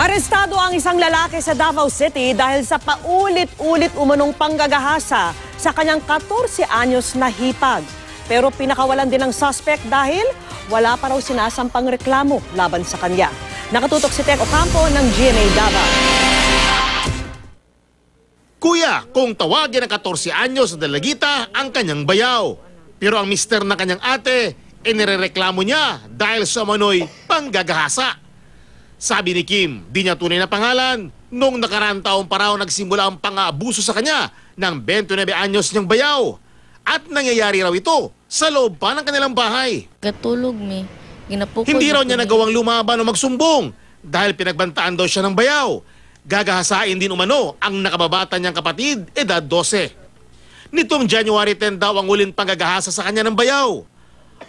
Arestado ang isang lalaki sa Davao City dahil sa paulit-ulit umanong panggagahasa sa kanyang 14 anyos na hipag. Pero pinakawalan din ng suspect dahil wala pa raw sinasampang reklamo laban sa kanya. Nakatutok si Tek Ocampo ng GMA Davao. Kuya, kung tawagin ng 14 anyos na dalagita ang kanyang bayaw. Pero ang mister na kanyang ate, inirereklamo niya dahil sa manoy panggagahasa. Sabi ni Kim, di niya tunay na pangalan, nung nakaraang taong pa raw nagsimula ang pang-aabuso sa kanya ng 29 anyos niyang bayaw. At nangyayari raw ito sa loob pa ng kanilang bahay. Katulog mi. Ginapukod. Hindi raw niya nagawang lumaban o magsumbong dahil pinagbantaan daw siya ng bayaw. Gagahasain din umano ang nakababata niyang kapatid, edad 12. Nitong January 10 daw ang huling panggagahasa sa kanya ng bayaw.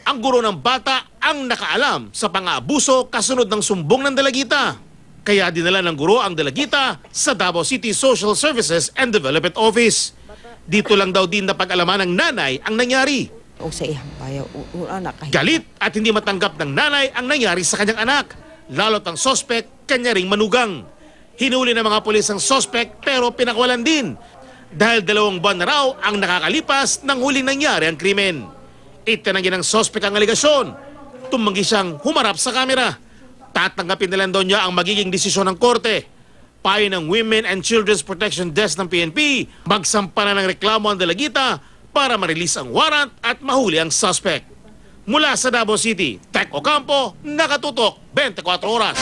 Ang guro ng bata ang nakaalam sa pang-aabuso kasunod ng sumbong ng dalagita. Kaya dinala ng guro ang dalagita sa Davao City Social Services and Development Office. Dito lang daw din napag-alaman ng nanay ang nangyari. O sa ihang bayaw, anak. Galit at hindi matanggap ng nanay ang nangyari sa kanyang anak. Lalo't ang sospek, kanya ring manugang. Hinuli ng mga pulis ang sospek pero pinakawalan din. Dahil 2 buwan na raw ang nakakalipas nang huling nangyari ang krimen. Itinanggi ng sospek ang aligasyon. Tumanggi siyang humarap sa kamera. Tatanggapin na lang daw niya ang magiging desisyon ng korte. Payo ng Women and Children's Protection Desk ng PNP, magsampa na ng reklamo ang dalagita para ma-release ang warrant at mahuli ang suspect. Mula sa Davao City, Tek Ocampo, nakatutok 24 oras.